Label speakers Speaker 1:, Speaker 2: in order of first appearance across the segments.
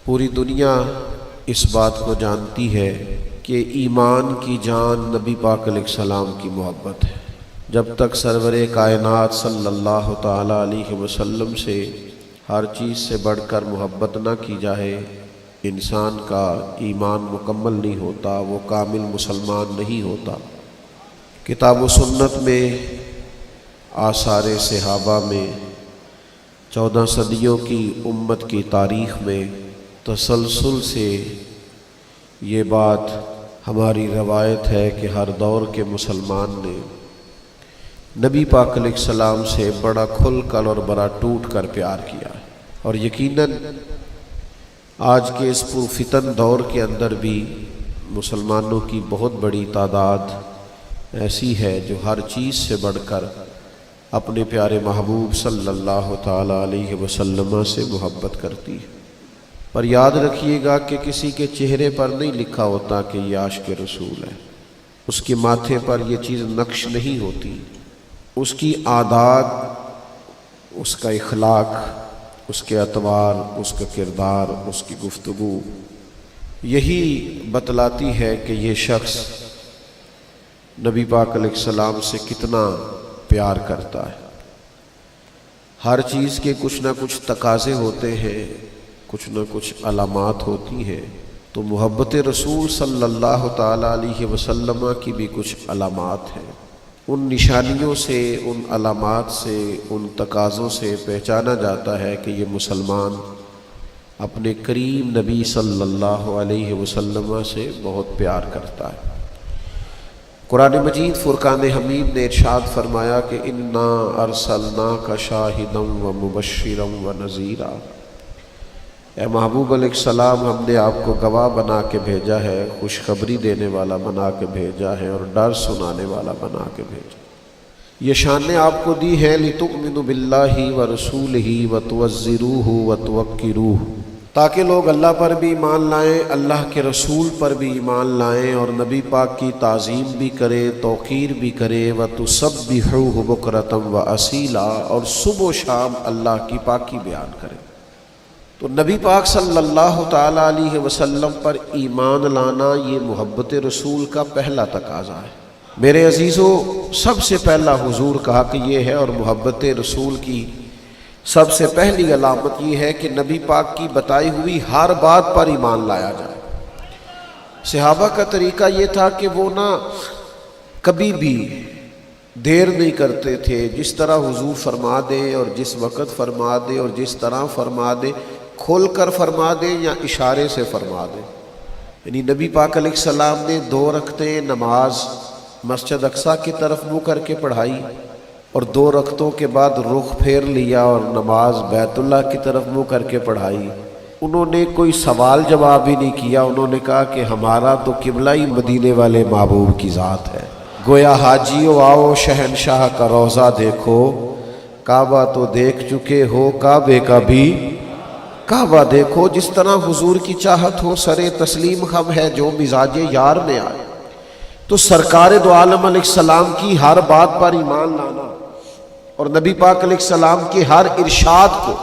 Speaker 1: پوری دنیا اس بات کو جانتی ہے کہ ایمان کی جان نبی پاک علیہ السلام کی محبت ہے۔ جب تک سرور کائنات صلی اللہ تعالیٰ علیہ وسلم سے ہر چیز سے بڑھ کر محبت نہ کی جائے، انسان کا ایمان مکمل نہیں ہوتا، وہ کامل مسلمان نہیں ہوتا۔ کتاب و سنت میں، آثار صحابہ میں، 14 صدیوں کی امت کی تاریخ میں تسلسل سے یہ بات ہماری روایت ہے کہ ہر دور کے مسلمان نے نبی پاک علیہ السلام سے بڑا کھل کر اور بڑا ٹوٹ کر پیار کیا ہے، اور یقیناً آج کے اس پرفتن دور کے اندر بھی مسلمانوں کی بہت بڑی تعداد ایسی ہے جو ہر چیز سے بڑھ کر اپنے پیارے محبوب صلی اللہ تعالیٰ علیہ وسلم سے محبت کرتی ہے۔ پر یاد رکھیے گا کہ کسی کے چہرے پر نہیں لکھا ہوتا کہ یہ عاشق رسول ہے، اس کے ماتھے پر یہ چیز نقش نہیں ہوتی، اس کی عادات، اس کا اخلاق، اس کے اطوار، اس کا کردار، اس کی گفتگو یہی بتلاتی ہے کہ یہ شخص نبی پاک علیہ السلام سے کتنا پیار کرتا ہے۔ ہر چیز کے کچھ نہ کچھ تقاضے ہوتے ہیں، کچھ نہ کچھ علامات ہوتی ہیں، تو محبت رسول صلی اللہ تعالیٰ علیہ وسلم کی بھی کچھ علامات ہیں۔ ان نشانیوں سے، ان علامات سے، ان تقاضوں سے پہچانا جاتا ہے کہ یہ مسلمان اپنے کریم نبی صلی اللہ علیہ وسلم سے بہت پیار کرتا ہے۔ قرآن مجید فرقان حمید نے ارشاد فرمایا کہ انا ارسلناک شاہدا ومبشرا ونذیرا، اے محبوب علیہ السلام، ہم نے آپ کو گواہ بنا کے بھیجا ہے، خوشخبری دینے والا بنا کے بھیجا ہے، اور ڈر سنانے والا بنا کے بھیجا۔ یہ شانیں آپ کو دی ہے لتؤمنوا باللہ ورسولہ وتعزروہ وتوقروہ، تاکہ لوگ اللہ پر بھی ایمان لائیں، اللہ کے رسول پر بھی ایمان لائیں، اور نبی پاک کی تعظیم بھی کریں، توقیر بھی کریں، وتسبحوہ بکرۃ واصیلا، اور صبح و شام اللہ کی پاکی بیان کریں۔ تو نبی پاک صلی اللہ تعالیٰ علیہ وسلم پر ایمان لانا یہ محبت رسول کا پہلا تقاضا ہے۔ میرے عزیزو، سب سے پہلا حضور کا حق یہ ہے، اور محبت رسول کی سب سے پہلی علامت یہ ہے کہ نبی پاک کی بتائی ہوئی ہر بات پر ایمان لایا جائے۔ صحابہ کا طریقہ یہ تھا کہ وہ کبھی بھی دیر نہیں کرتے تھے، جس طرح حضور فرما دیں اور جس وقت فرما دیں اور جس طرح فرما دیں، کھول کر فرما دیں یا اشارے سے فرما دیں۔ یعنی نبی پاک علیہ السلام نے 2 رکعتیں نماز مسجد اقصیٰ کی طرف منہ کر کے پڑھائی، اور 2 رکعتوں کے بعد رخ پھیر لیا اور نماز بیت اللہ کی طرف منہ کر کے پڑھائی۔ انہوں نے کوئی سوال جواب ہی نہیں کیا، انہوں نے کہا کہ ہمارا تو قبلہ ہی مدینے والے محبوب کی ذات ہے۔ گویا حاجیو آؤ شہنشاہ کا روضہ دیکھو، کعبہ تو دیکھ چکے ہو، کعبے کا بھی کعبہ دیکھو۔ جس طرح حضور کی چاہت ہو، سر تسلیم خم ہے جو مزاج یار میں آئے۔ تو سرکار دو عالم علیہ السلام کی ہر بات پر ایمان لانا، اور نبی پاک علیہ السلام کے ہر ارشاد کو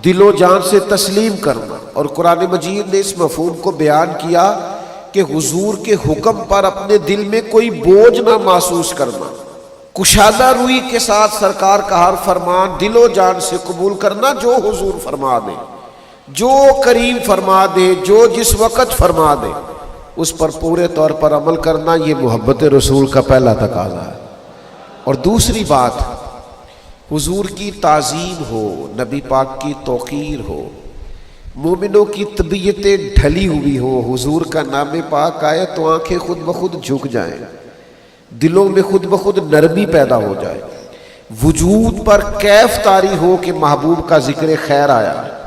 Speaker 1: دل و جان سے تسلیم کرنا، اور قرآن مجید نے اس مفہوم کو بیان کیا کہ حضور کے حکم پر اپنے دل میں کوئی بوجھ نہ محسوس کرنا، کشادہ روئی کے ساتھ سرکار کا ہر فرمان دل و جان سے قبول کرنا، جو حضور فرما دے، جو کریم فرما دے، جو جس وقت فرما دے، اس پر پورے طور پر عمل کرنا، یہ محبت رسول کا پہلا تقاضا ہے۔ اور دوسری بات، حضور کی تعظیم ہو، نبی پاک کی توقیر ہو، مومنوں کی طبیعتیں ڈھلی ہوئی ہو، حضور کا نام پاک آئے تو آنکھیں خود بخود جھک جائیں، دلوں میں خود بخود نرمی پیدا ہو جائے، وجود پر کیف طاری ہو کہ محبوب کا ذکر خیر آیا ہے۔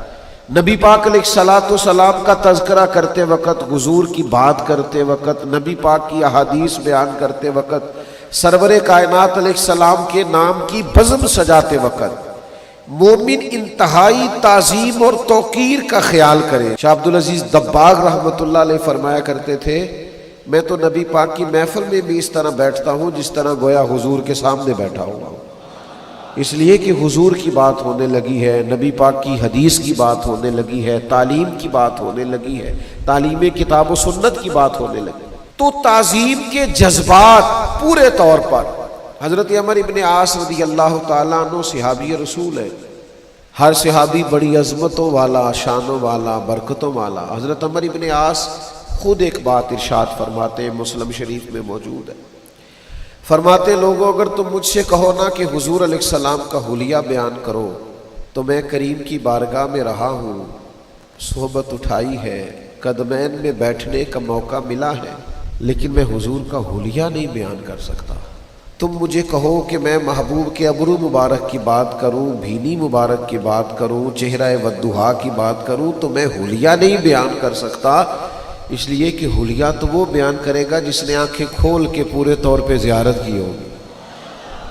Speaker 1: نبی پاک علیہ السلام کا تذکرہ کرتے وقت، حضور کی بات کرتے وقت، نبی پاک کی احادیث بیان کرتے وقت، سرور کائنات علیہ السلام کے نام کی بزم سجاتے وقت مومن انتہائی تعظیم اور توقیر کا خیال کرے۔ شاہ عبدالعزیز دباغ رحمۃ اللہ علیہ فرمایا کرتے تھے، میں تو نبی پاک کی محفل میں بھی اس طرح بیٹھتا ہوں جس طرح گویا حضور کے سامنے بیٹھا ہوا ہوں۔ اس لیے کہ حضور کی بات ہونے لگی ہے، نبی پاک کی حدیث کی بات ہونے لگی ہے، تعلیم کی بات ہونے لگی ہے، تعلیم کتاب و سنت کی بات ہونے لگی، تو تعظیم کے جذبات پورے طور پر حضرت عمر ابن عاص رضی اللہ تعالیٰ عنہ صحابی رسول ہے. ہر صحابی بڑی عظمتوں والا، شانوں والا، برکتوں والا. حضرت عمر ابن عاص خود ایک بات ارشاد فرماتے ہیں، مسلم شریف میں موجود ہے. فرماتے لوگوں اگر تم مجھ سے کہو نا کہ حضور علیہ السلام کا حلیہ بیان کرو تو میں کریم کی بارگاہ میں رہا ہوں، صحبت اٹھائی ہے، قدمین میں بیٹھنے کا موقع ملا ہے، لیکن میں حضور کا حلیہ نہیں بیان کر سکتا. تم مجھے کہو کہ میں محبوب کے ابرو مبارک کی بات کروں، بھینی مبارک کی بات کروں، چہرہ والضحیٰ کی بات کروں تو میں حلیہ نہیں بیان کر سکتا، اس لیے کہ حلیہ تو وہ بیان کرے گا جس نے آنکھیں کھول کے پورے طور پہ زیارت کی ہوگی.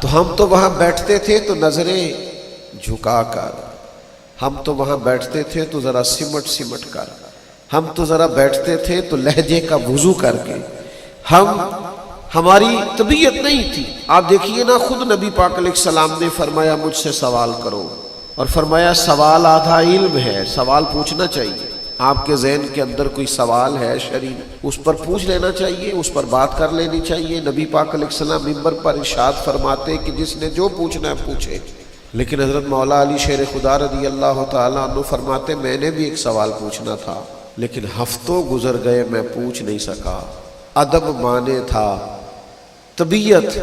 Speaker 1: تو ہم تو وہاں بیٹھتے تھے تو نظریں جھکا کر، ہم تو وہاں بیٹھتے تھے تو ذرا سمٹ کر، ہم تو ذرا بیٹھتے تھے تو لہجے کا وضو کر کے، ہماری طبیعت نہیں تھی. آپ دیکھیے نا، خود نبی پاک علیہ السلام نے فرمایا مجھ سے سوال کرو، اور فرمایا سوال آدھا علم ہے، سوال پوچھنا چاہیے. آپ کے ذہن کے اندر کوئی سوال ہے شرعی، اس پر پوچھ لینا چاہیے، اس پر بات کر لینی چاہیے. نبی پاک علیہ السلام منبر پر ارشاد فرماتے کہ جس نے جو پوچھنا ہے پوچھے. لیکن حضرت مولا علی شیر خدا رضی اللہ تعالیٰ عنہ فرماتے میں نے بھی ایک سوال پوچھنا تھا، لیکن ہفتوں گزر گئے میں پوچھ نہیں سکا. ادب مانے تھا، طبیعت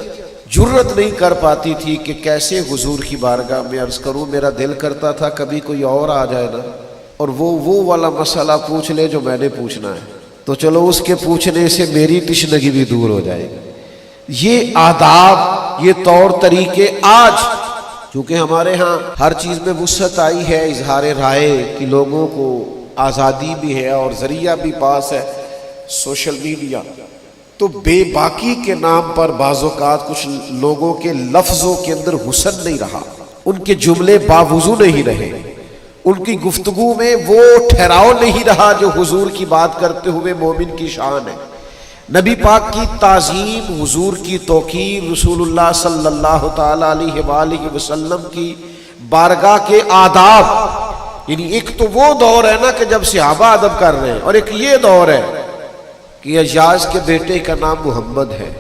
Speaker 1: جرت نہیں کر پاتی تھی کہ کیسے حضور کی بارگاہ میں عرض کروں. میرا دل کرتا تھا کبھی کوئی اور آ جائے نا اور وہ والا مسئلہ پوچھ لے جو میں نے پوچھنا ہے، تو چلو اس کے پوچھنے سے میری تشنگی بھی دور ہو جائے گی. یہ آداب، یہ طور طریقے آج چونکہ ہمارے ہاں ہر چیز میں وسعت آئی ہے، اظہار رائے کی لوگوں کو آزادی بھی ہے اور ذریعہ بھی پاس ہے سوشل میڈیا، تو بے باکی کے نام پر بعض اوقات کچھ لوگوں کے لفظوں کے اندر حسن نہیں رہا، ان کے جملے باوضو نہیں رہے، ان کی گفتگو میں وہ ٹھہراؤ نہیں رہا جو حضور کی بات کرتے ہوئے مومن کی شان ہے. نبی پاک کی تعظیم، حضور کی توقیر، رسول اللہ صلی اللہ تعالی علیہ وآلہ وسلم کی بارگاہ کے آداب. یعنی ایک تو وہ دور ہے نا کہ جب صحابہ ادب کر رہے ہیں، اور ایک یہ دور ہے کہ ایاز کے بیٹے کا نام محمد ہے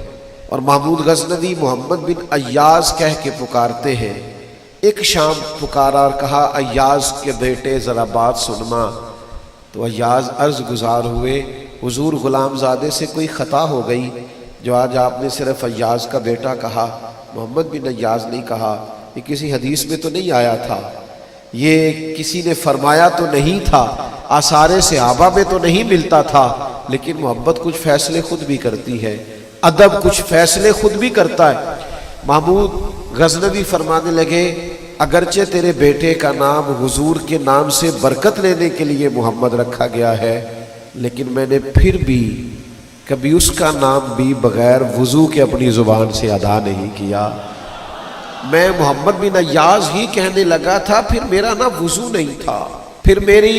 Speaker 1: اور محمود غزنوی محمد بن ایاز کہہ کے پکارتے ہیں. ایک شام پکارا اور کہا ایاز کے بیٹے ذرا بات سنما. تو ایاز عرض گزار ہوئے حضور غلام زادے سے کوئی خطا ہو گئی جو آج آپ نے صرف ایاز کا بیٹا کہا، محمد بن ایاز نہیں کہا. یہ کسی حدیث میں تو نہیں آیا تھا، یہ کسی نے فرمایا تو نہیں تھا، آثار صحابہ میں تو نہیں ملتا تھا، لیکن محبت کچھ فیصلے خود بھی کرتی ہے، ادب کچھ فیصلے خود بھی کرتا ہے. محمود غزنوی فرمانے لگے اگرچہ تیرے بیٹے کا نام حضور کے نام سے برکت لینے کے لیے محمد رکھا گیا ہے، لیکن میں نے پھر بھی کبھی اس کا نام بھی بغیر وضو کے اپنی زبان سے ادا نہیں کیا. میں محمد بن ایاز ہی کہنے لگا تھا، پھر میرا نا وضو نہیں تھا، پھر میری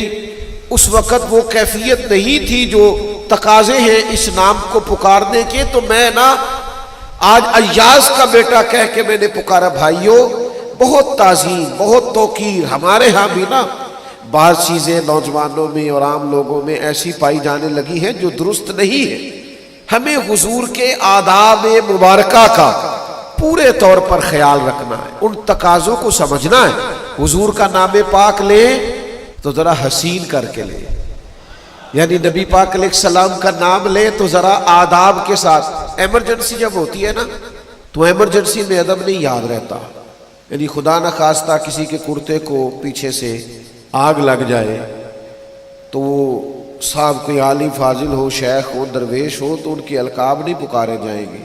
Speaker 1: اس وقت وہ کیفیت نہیں تھی جو تقاضے ہیں اس نام کو پکارنے کے. تو میں نا آج ایاز کا بیٹا کہہ کے میں نے پکارا. بھائیوں، بہت تعظیم، بہت توقیر. ہمارے ہاں بھی نا بعض چیزیں نوجوانوں میں اور عام لوگوں میں ایسی پائی جانے لگی ہیں جو درست نہیں ہے. ہمیں حضور کے آداب مبارکہ کا پورے طور پر خیال رکھنا ہے، ان تقاضوں کو سمجھنا ہے. حضور کا نام پاک لے تو ذرا حسین کر کے لے، یعنی نبی پاک علیہ السلام کا نام لے تو ذرا آداب کے ساتھ. ایمرجنسی جب ہوتی ہے نا تو ایمرجنسی میں ادب نہیں یاد رہتا. یعنی خدا نہ خواستہ کسی کے کرتے کو پیچھے سے آگ لگ جائے تو وہ صاحب کوئی عالم فاضل ہو، شیخ ہو، درویش ہو تو ان کے القاب نہیں پکارے جائیں گے.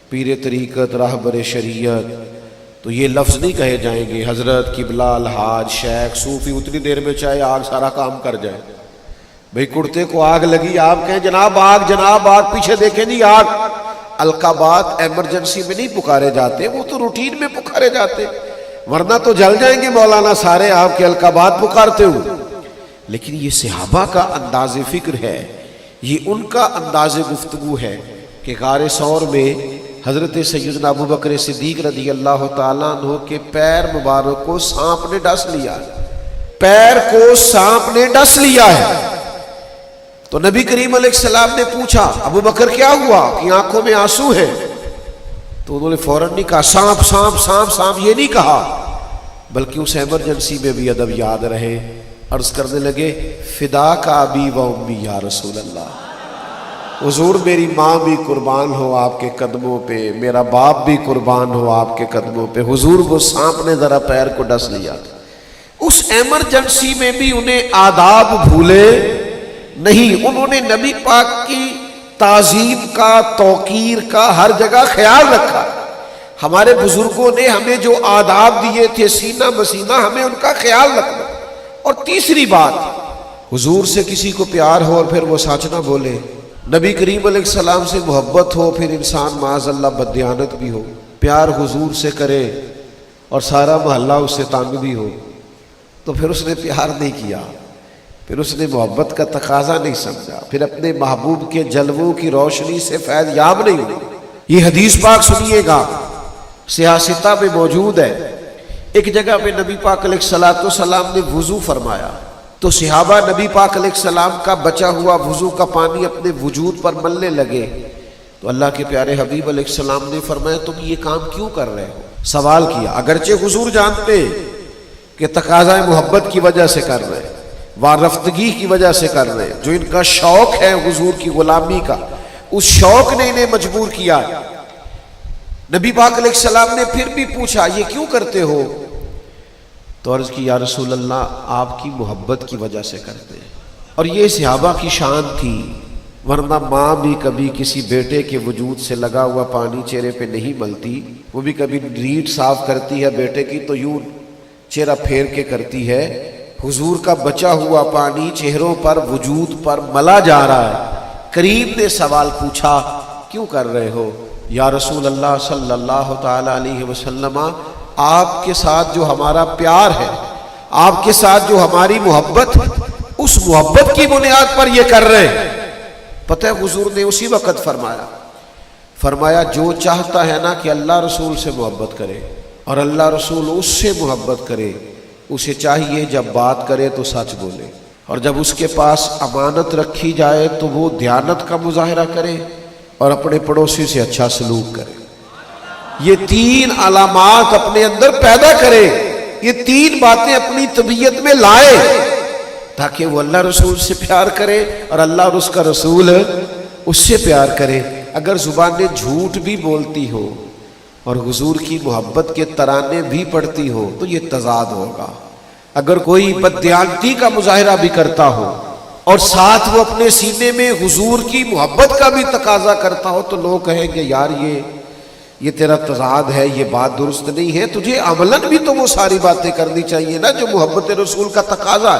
Speaker 1: پیر طریقت، راہبر شریعت تو یہ لفظ نہیں کہے جائیں گے. حضرت، قبلہ، الحاج، شیخ، صوفی اتنی دیر میں چاہے آگ سارا کام کر جائے. بھئی کرتے کو آگ لگی، آپ کہیں جناب آگ، جناب آگ، پیچھے دیکھیں جی آگ. القابات ایمرجنسی میں نہیں پکارے جاتے، وہ تو روٹین میں پکارے جاتے، ورنہ تو جل جائیں گے مولانا سارے آپ کے القابات پکارتے ہو. لیکن یہ صحابہ کا انداز فکر ہے، یہ ان کا انداز گفتگو ہے کہ غار ثور میں حضرت سیدنا ابو بکر صدیق رضی اللہ تعالیٰ عنہ کے پیر مبارک کو سانپ نے ڈس لیا ہے، پیر کو سانپ نے ڈس لیا ہے۔ تو نبی کریم علیہ السلام نے پوچھا ابو بکر کیا ہوا کہ آنکھوں میں آنسو ہیں؟ تو انہوں نے فوراً نہیں کہا سانپ سانپ سانپ سانپ، یہ نہیں کہا، بلکہ اس ایمرجنسی میں بھی ادب یاد رہے۔ عرض کرنے لگے فدا کا ابی و امی یا رسول اللہ، حضور میری ماں بھی قربان ہو آپ کے قدموں پہ، میرا باپ بھی قربان ہو آپ کے قدموں پہ۔ حضور وہ سانپ نے ذرا پیر کو ڈس لیا تھا۔ اس ایمرجنسی میں بھی انہیں آداب بھولے نہیں، انہوں نے نبی پاک کی تعظیم کا، توقیر کا ہر جگہ خیال رکھا۔ ہمارے بزرگوں نے ہمیں جو آداب دیے تھے سینہ بسینہ، ہمیں ان کا خیال رکھنا۔ اور تیسری بات، حضور سے کسی کو پیار ہو اور پھر وہ سچ نہ بولے، نبی کریم علیہ السلام سے محبت ہو پھر انسان معاذ اللہ بددیانت بھی ہو، پیار حضور سے کرے اور سارا محلہ اس سے تنگ بھی ہو، تو پھر اس نے پیار نہیں کیا، پھر اس نے محبت کا تقاضا نہیں سمجھا، پھر اپنے محبوب کے جلووں کی روشنی سے فیض یاب نہیں ہوئی۔ یہ حدیث پاک سنیے گا، سیاستہ میں موجود ہے۔ ایک جگہ پہ نبی پاک علیہ السلام نے وضو فرمایا تو صحابہ نبی پاک علیہ السلام کا بچا ہوا وضو کا پانی اپنے وجود پر ملنے لگے، تو اللہ کے پیارے حبیب علیہ السلام نے فرمایا تم یہ کام کیوں کر رہے ہو؟ سوال کیا، اگرچہ حضور جانتے کہ تقاضۂ محبت کی وجہ سے کر رہے، وارفتگی کی وجہ سے کر رہے، جو ان کا شوق ہے حضور کی غلامی کا، اس شوق نے انہیں مجبور کیا۔ نبی پاک علیہ السلام نے پھر بھی پوچھا یہ کیوں کرتے ہو؟ تو عرض کی یا رسول اللہ آپ کی محبت کی وجہ سے کرتے ہیں۔ اور یہ صحابہ کی شان تھی، ورنہ ماں بھی کبھی کسی بیٹے کے وجود سے لگا ہوا پانی چہرے پہ نہیں ملتی، وہ بھی کبھی ریٹ صاف کرتی ہے بیٹے کی تو یوں چہرہ پھیر کے کرتی ہے۔ حضور کا بچا ہوا پانی چہروں پر وجود پر ملا جا رہا ہے۔ کریم نے سوال پوچھا کیوں کر رہے ہو؟ یا رسول اللہ صلی اللہ تعالی علیہ وسلم آپ کے ساتھ جو ہمارا پیار ہے، آپ کے ساتھ جو ہماری محبت ہے، اس محبت کی بنیاد پر یہ کر رہے ہیں۔ پتہ ہے حضور نے اسی وقت فرمایا جو چاہتا ہے نا کہ اللہ رسول سے محبت کرے اور اللہ رسول اس سے محبت کرے، اسے چاہیے جب بات کرے تو سچ بولے، اور جب اس کے پاس امانت رکھی جائے تو وہ دیانت کا مظاہرہ کرے اور اپنے پڑوسی سے اچھا سلوک کرے۔ یہ تین علامات اپنے اندر پیدا کرے، یہ تین باتیں اپنی طبیعت میں لائے تاکہ وہ اللہ رسول سے پیار کرے اور اللہ اور اس کا رسول اس سے پیار کرے۔ اگر زبانیں جھوٹ بھی بولتی ہو اور حضور کی محبت کے ترانے بھی پڑھتی ہو تو یہ تضاد ہوگا۔ اگر کوئی بددیانتی کا مظاہرہ بھی کرتا ہو اور ساتھ وہ اپنے سینے میں حضور کی محبت کا بھی تقاضا کرتا ہو تو لوگ کہیں گے یار یہ تیرا تضاد ہے، یہ بات درست نہیں ہے، تجھے عملاً بھی تو وہ ساری باتیں کرنی چاہیے نا جو محبت رسول کا تقاضا ہے۔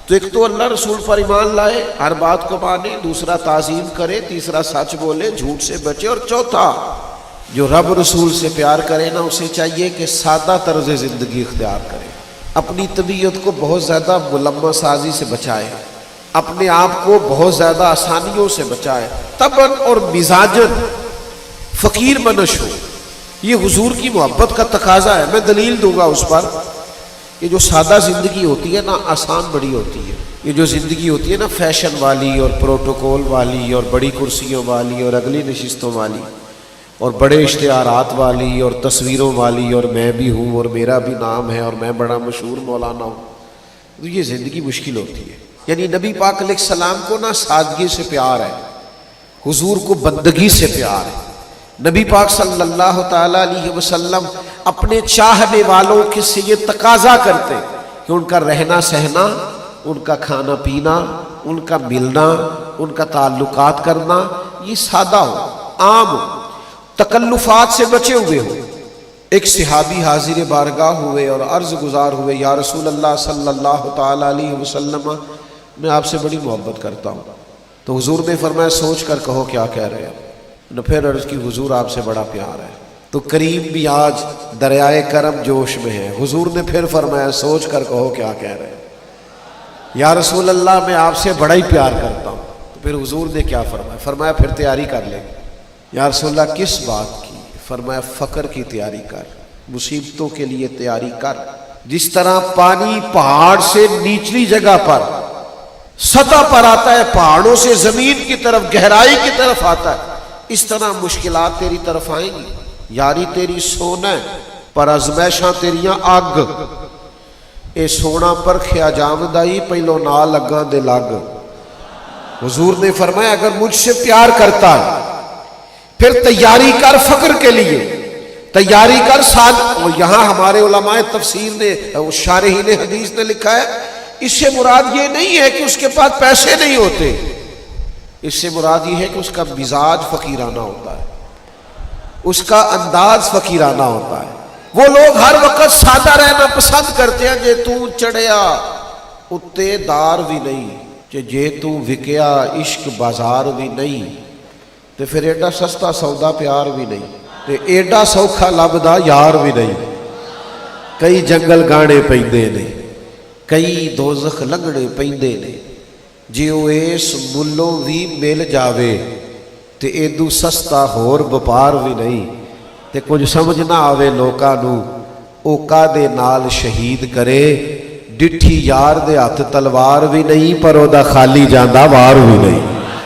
Speaker 1: تو ایک تو اللہ رسول پر ایمان لائے، ہر بات کو مانے، دوسرا تعظیم کرے، تیسرا سچ بولے، جھوٹ سے بچے، اور چوتھا جو رب رسول سے پیار کرے نا اسے چاہیے کہ سادہ طرز زندگی اختیار کرے، اپنی طبیعت کو بہت زیادہ ملمہ سازی سے بچائے، اپنے آپ کو بہت زیادہ آسانیوں سے بچائے، طبعاً اور مزاجاً فقیر منش ہو۔ یہ حضور کی محبت کا تقاضا ہے۔ میں دلیل دوں گا اس پر کہ جو سادہ زندگی ہوتی ہے نا آسان بڑی ہوتی ہے۔ یہ جو زندگی ہوتی ہے نا فیشن والی اور پروٹوکول والی اور بڑی کرسیوں والی اور اگلی نشستوں والی اور بڑے اشتہارات والی اور تصویروں والی اور میں بھی ہوں اور میرا بھی نام ہے اور میں بڑا مشہور مولانا ہوں، تو یہ زندگی مشکل ہوتی ہے۔ یعنی نبی پاک علیہ السلام کو نا سادگی سے پیار ہے، حضور کو بندگی سے پیار ہے۔ نبی پاک صلی اللہ تعالی علیہ وسلم اپنے چاہنے والوں کے سے یہ تقاضا کرتے کہ ان کا رہنا سہنا، ان کا کھانا پینا، ان کا ملنا، ان کا تعلقات کرنا یہ سادہ ہو، عام ہو، تکلفات سے بچے ہوئے ہو۔ ایک صحابی حاضر بارگاہ ہوئے اور عرض گزار ہوئے یا رسول اللہ صلی اللہ تعالی علیہ وسلم میں آپ سے بڑی محبت کرتا ہوں۔ تو حضور نے فرمایا سوچ کر کہو کیا کہہ رہے ہیں۔ نہ پھر عرض کی حضور آپ سے بڑا پیار ہے۔ تو کریم بھی آج دریائے کرم جوش میں ہے۔ حضور نے پھر فرمایا سوچ کر کہو کیا کہہ رہے ہیں۔ یا رسول اللہ میں آپ سے بڑا ہی پیار کرتا ہوں۔ تو پھر حضور نے کیا فرمایا؟ فرمایا پھر تیاری کر لیں۔ یا رسول اللہ کس بات کی؟ فرمایا فقر کی تیاری کر، مصیبتوں کے لیے تیاری کر۔ جس طرح پانی پہاڑ سے نیچلی جگہ پر سطح پر آتا ہے، پہاڑوں سے زمین کی طرف گہرائی کی طرف آتا ہے، اس طرح مشکلات تیری طرف آئیں گی۔ یاری تیری سونا ہے پر ازمائشاں تیریاں اگ، اے سونا پر کھیا جامدائی پہلو نہ لگاں دے لگ۔ حضور نے فرمایا اگر مجھ سے پیار کرتا ہے پھر تیاری کر فقر کے لیے، تیاری کر ساتھ۔ اور یہاں ہمارے علماء تفسیر نے، شارحین حدیث نے لکھا ہے اس سے مراد یہ نہیں ہے کہ اس کے پاس پیسے نہیں ہوتے، اس سے مراد یہ ہے کہ اس کا مزاج فقیرانہ ہوتا ہے، اس کا انداز فقیرانہ ہوتا ہے۔ وہ لوگ ہر وقت سادہ رہنا پسند کرتے ہیں، جے تو چڑھیا اتے دار بھی نہیں، جے تو وکیا عشق بازار بھی نہیں، تو پھر ایڈا سستا سودا پیار بھی نہیں، تے ایڈا سوکھا لبدا یار بھی نہیں۔ کئی جنگل گانے پیندے نے، کئی دوزخ لنگڑے پیندے نے، جے او اس ملوں بھی مل جاوے تے ایدو سستا ہور بپار بھی نہیں۔ تے کچھ سمجھ نہ آوے لوکاں نو اوکا دے نال شہید کرے، ڈٹھی یار دے ہاتھ تلوار بھی نہیں پر او دا خالی جاندہ وار بھی نہیں۔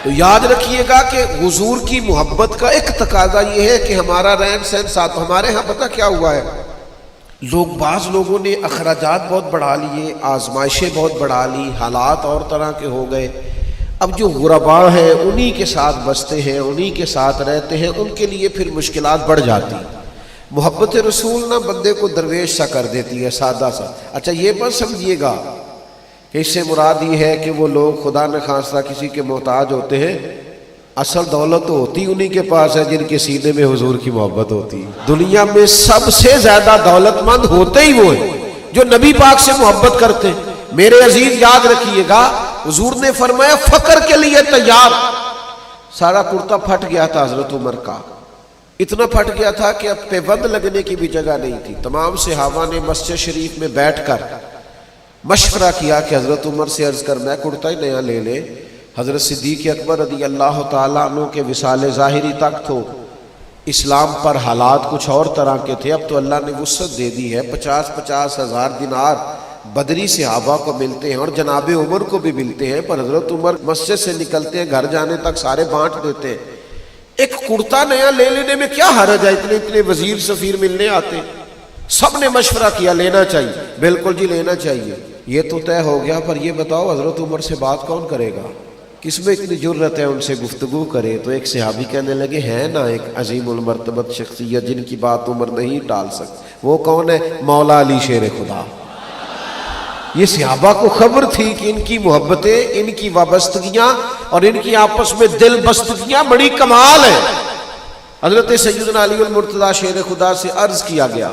Speaker 1: تو یاد رکھیے گا کہ حضور کی محبت کا ایک تقاضا یہ ہے کہ ہمارا رہن سہن ساتھ۔ ہمارے ہاں پتہ کیا ہوا ہے، بعض لوگوں نے اخراجات بہت بڑھا لیے، آزمائشیں بہت بڑھا لی، حالات اور طرح کے ہو گئے۔ اب جو غربا ہیں انہی کے ساتھ بستے ہیں، انہی کے ساتھ رہتے ہیں، ان کے لیے پھر مشکلات بڑھ جاتی۔ محبت رسول نہ بندے کو درویش سا کر دیتی ہے، سادہ سا۔ اچھا یہ مت سمجھیے گا کہ اس سے مراد یہ ہے کہ وہ لوگ خدا نخواستہ کسی کے محتاج ہوتے ہیں۔ اصل دولت تو ہوتی انہی کے پاس ہے جن کے سینے میں حضور کی محبت ہوتی ہے۔ دنیا میں سب سے زیادہ دولت مند ہوتے ہی وہ ہیں جو نبی پاک سے محبت کرتے ہیں۔ میرے عزیز یاد رکھیے گا، حضور نے فرمایا فقر کے لیے تیار۔ سارا کرتا پھٹ گیا تھا حضرت عمر کا، اتنا پھٹ گیا تھا کہ اب پیبند لگنے کی بھی جگہ نہیں تھی۔ تمام صحابہ نے مسجد شریف میں بیٹھ کر مشورہ کیا کہ حضرت عمر سے عرض کر میں کرتا ہی نیا لے لے۔ حضرت صدیق اکبر رضی اللہ تعالیٰ عنہ کے وصال ظاہری تک تو اسلام پر حالات کچھ اور طرح کے تھے، اب تو اللہ نے وسعت دے دی ہے، 50,000 دینار بدری صحابہ کو ملتے ہیں اور جناب عمر کو بھی ملتے ہیں، پر حضرت عمر مسجد سے نکلتے ہیں گھر جانے تک سارے بانٹ دیتے ہیں۔ ایک کرتا نیا لے لینے میں کیا حرج ہے، اتنے وزیر سفیر ملنے آتے۔ سب نے مشورہ کیا لینا چاہیے، بالکل جی لینا چاہیے۔ یہ تو طے ہو گیا، پر یہ بتاؤ حضرت عمر سے بات کون کرے گا، کس میں اتنی جرت ہے ان سے گفتگو کرے؟ تو ایک صحابی کہنے لگے ہیں نا ایک عظیم المرتبت شخصیت جن کی بات عمر نہیں ٹال سکتی، وہ کون ہے؟ مولا علی شیر خدا۔ یہ صحابہ کو خبر تھی کہ ان کی محبتیں، ان کی وابستگیاں اور ان کی آپس میں دل بستگیاں بڑی کمال ہیں۔ حضرت سیدنا علی المرتضیٰ شیر خدا سے عرض کیا گیا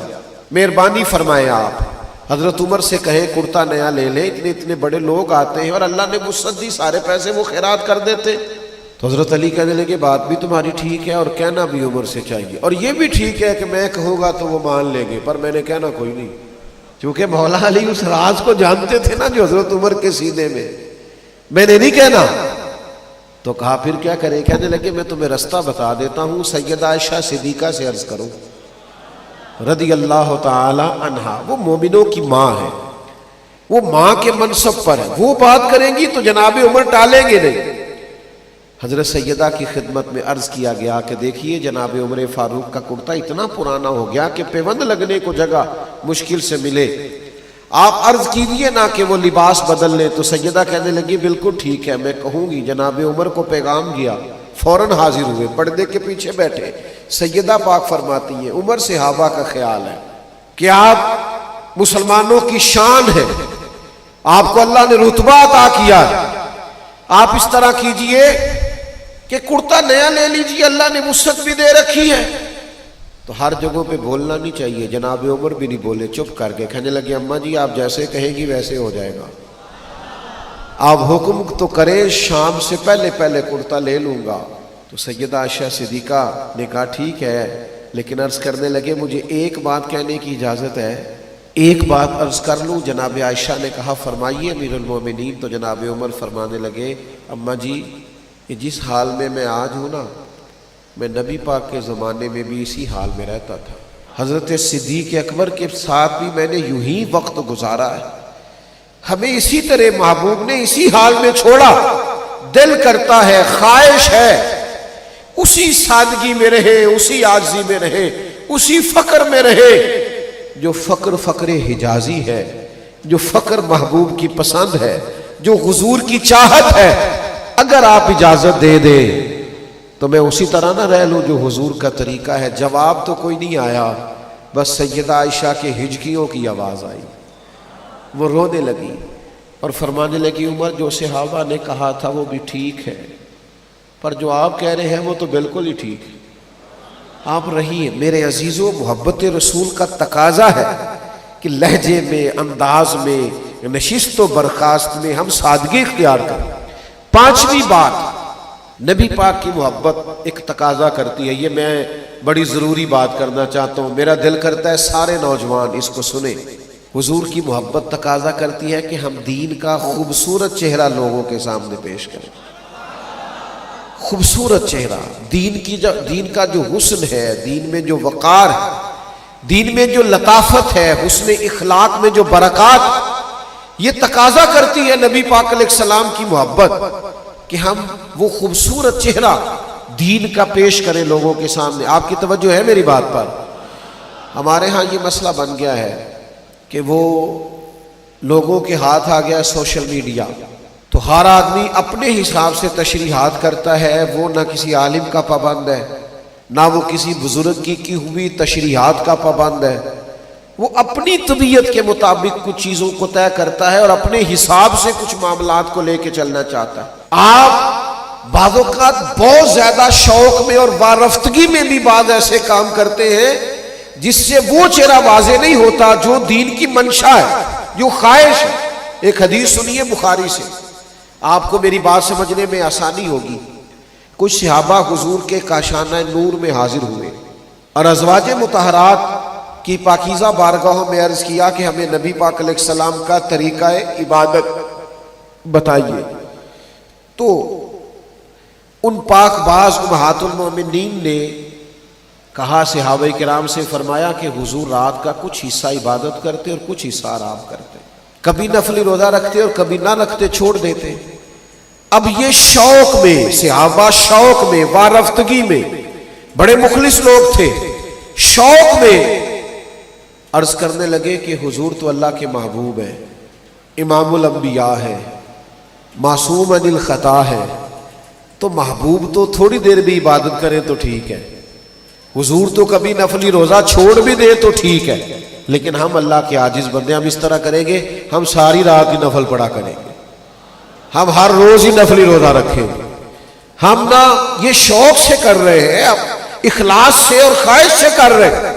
Speaker 1: مہربانی فرمائیں آپ حضرت عمر سے کہیں کرتا نیا لے لے، اتنے بڑے لوگ آتے ہیں اور اللہ نے وسعت دی، سارے پیسے وہ خیرات کر دیتے۔ تو حضرت علی کہنے لگے بات بھی تمہاری ٹھیک ہے اور کہنا بھی عمر سے چاہیے، اور یہ بھی ٹھیک ہے کہ میں کہوں گا تو وہ مان لیں گے، پر میں نے کہنا کوئی نہیں، کیونکہ مولا علی اس راز کو جانتے تھے نا جو حضرت عمر کے سینے میں نے نہیں کہنا۔ تو کہا پھر کیا کرے؟ کہنے لگے میں تمہیں رستہ بتا دیتا ہوں، سیدہ عائشہ صدیقہ سے عرض کرو رضی اللہ تعالی عنہا، وہ مومنوں کی ماں ہے، وہ ماں کے منصب پر ہے، وہ بات کریں گی تو جناب عمر ٹالیں گے نہیں۔ حضرت سیدہ کی خدمت میں عرض کیا گیا کہ دیکھیے جناب عمر فاروق کا کرتا اتنا پرانا ہو گیا کہ پیوند لگنے کو جگہ مشکل سے ملے، آپ عرض کیجئے نا کہ وہ لباس بدل لیں۔ تو سیدہ کہنے لگی بالکل ٹھیک ہے میں کہوں گی۔ جناب عمر کو پیغام گیا، فوراً حاضر ہوئے، پردے کے پیچھے بیٹھے۔ سیدہ پاک فرماتی ہیں عمر صحابہ کا خیال ہے کہ آپ مسلمانوں کی شان ہے، آپ کو اللہ نے رتبہ عطا کیا ہے، آپ اس طرح کیجئے کہ کرتا نیا لے لیجئے، اللہ نے وسعت بھی دے رکھی ہے۔ تو ہر جگہوں پہ بولنا نہیں چاہیے، جناب عمر بھی نہیں بولے، چپ کر کے کہنے لگے اماں جی آپ جیسے کہیں گی ویسے ہو جائے گا، آپ حکم تو کریں شام سے پہلے کرتا لے لوں گا۔ تو سیدہ عائشہ صدیقہ نے کہا ٹھیک ہے، لیکن عرض کرنے لگے مجھے ایک بات کہنے کی اجازت ہے، ایک بات عرض کر لوں؟ جناب عائشہ نے کہا فرمائیے امیر المومنین۔ تو جناب عمر فرمانے لگے اماں جی یہ جس حال میں آج ہوں نا میں نبی پاک کے زمانے میں بھی اسی حال میں رہتا تھا، حضرت صدیق اکبر کے ساتھ بھی میں نے یوں ہی وقت گزارا ہے، ہمیں اسی طرح محبوب نے اسی حال میں چھوڑا۔ دل کرتا ہے، خواہش ہے اسی سادگی میں رہے، اسی عاجزی میں رہے، اسی فقر میں رہے جو فقر حجازی ہے، جو فقر محبوب کی پسند ہے، جو حضور کی چاہت ہے۔ اگر آپ اجازت دے دیں تو میں اسی طرح نہ رہ لوں جو حضور کا طریقہ ہے۔ جواب تو کوئی نہیں آیا، بس سیدہ عائشہ کے ہجکیوں کی آواز آئی، وہ رونے لگی اور فرمانے لگی عمر جو صحابہ نے کہا تھا وہ بھی ٹھیک ہے، پر جو آپ کہہ رہے ہیں وہ تو بالکل ہی ٹھیک ہے۔ آپ رہیے میرے عزیزوں، محبت رسول کا تقاضا ہے کہ لہجے میں، انداز میں، نشست و برخاست میں ہم سادگی اختیار کریں۔ پانچویں بات، نبی پاک کی محبت ایک تقاضا کرتی ہے، یہ میں بڑی ضروری بات کرنا چاہتا ہوں، میرا دل کرتا ہے سارے نوجوان اس کو سنیں۔ حضور کی محبت تقاضا کرتی ہے کہ ہم دین کا خوبصورت چہرہ لوگوں کے سامنے پیش کریں۔ خوبصورت چہرہ، دین کا جو حسن ہے، دین میں جو وقار ہے، دین میں جو لطافت ہے، حسن اخلاق میں جو برکات، یہ تقاضا کرتی ہے نبی پاک علیہ السلام کی محبت کہ ہم وہ خوبصورت چہرہ دین کا پیش کریں لوگوں کے سامنے۔ آپ کی توجہ ہے میری بات پر؟ ہمارے ہاں یہ مسئلہ بن گیا ہے کہ وہ لوگوں کے ہاتھ آ گیا سوشل میڈیا، تو ہر آدمی اپنے حساب سے تشریحات کرتا ہے، وہ نہ کسی عالم کا پابند ہے، نہ وہ کسی بزرگ کی ہوئی تشریحات کا پابند ہے، وہ اپنی طبیعت کے مطابق کچھ چیزوں کو طے کرتا ہے اور اپنے حساب سے کچھ معاملات کو لے کے چلنا چاہتا ہے۔ آپ بعض اوقات بہت زیادہ شوق میں اور وارفتگی میں بھی بعض ایسے کام کرتے ہیں جس سے وہ چہرہ واضح نہیں ہوتا جو دین کی منشا ہے، جو خواہش ہے۔ ایک حدیث سنیے بخاری سے، آپ کو میری بات سمجھنے میں آسانی ہوگی۔ کچھ صحابہ حضور کے کاشانہ نور میں حاضر ہوئے اور ازواج مطہرات کی پاکیزہ بارگاہوں میں عرض کیا کہ ہمیں نبی پاک علیہ السلام کا طریقہ عبادت بتائیے۔ تو ان پاک باز امہات المومنین نے کہا صحابہ کرام سے، فرمایا کہ حضور رات کا کچھ حصہ عبادت کرتے اور کچھ حصہ آرام کرتے، کبھی نفلی روزہ رکھتے اور کبھی نہ رکھتے، چھوڑ دیتے۔ اب یہ شوق میں، صحابہ شوق میں، وارفتگی میں، بڑے مخلص لوگ تھے، شوق میں عرض کرنے لگے کہ حضور تو اللہ کے محبوب ہے، امام الانبیاء ہے، معصوم عن الخطا ہے، تو محبوب تو تھوڑی دیر بھی عبادت کریں تو ٹھیک ہے، حضور تو کبھی نفلی روزہ چھوڑ بھی دے تو ٹھیک ہے، لیکن ہم اللہ کے عاجز بندے، ہم اس طرح کریں گے، ہم ساری رات ہی نفل پڑھا کریں گے، ہم ہر روز ہی نفلی روزہ رکھیں گے۔ ہم نہ یہ شوق سے کر رہے ہیں، اخلاص سے اور خواہش سے کر رہے ہیں،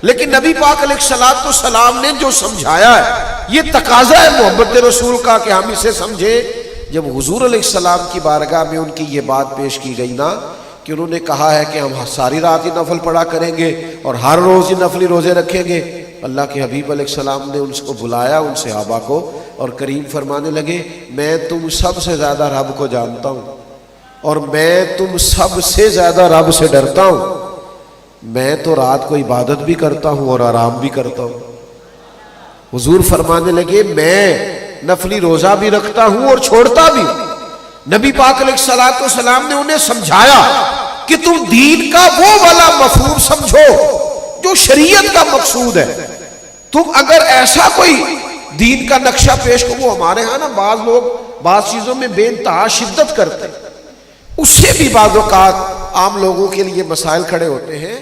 Speaker 1: لیکن نبی پاک علیہ السلام نے جو سمجھایا ہے، یہ تقاضا ہے محبت رسول کا کہ ہم اسے سمجھیں۔ جب حضور علیہ السلام کی بارگاہ میں ان کی یہ بات پیش کی گئی نا کہ انہوں نے کہا ہے کہ ہم ساری رات ہی نفل پڑھا کریں گے اور ہر روز ہی نفلی روزے رکھیں گے، اللہ کے حبیب علیہ السلام نے ان کو بلایا، ان صحابہ کو، اور کریم فرمانے لگے میں تم سب سے زیادہ رب کو جانتا ہوں اور میں تم سب سے زیادہ رب سے ڈرتا ہوں، میں تو رات کو عبادت بھی کرتا ہوں اور آرام بھی کرتا ہوں۔ حضور فرمانے لگے میں نفلی روزہ بھی رکھتا ہوں اور چھوڑتا بھی ہوں۔ نبی پاک علیہ السلام نے انہیں سمجھایا کہ تم دین کا وہ والا مفہوم سمجھو جو شریعت کا مقصود ہے، تم اگر ایسا کوئی دین کا نقشہ پیش کرو، وہ ہمارے ہاں نا بعض لوگ بعض چیزوں میں بے انتہا شدت کرتے ہیں، اس سے بھی بعض اوقات عام لوگوں کے لیے مسائل کھڑے ہوتے ہیں۔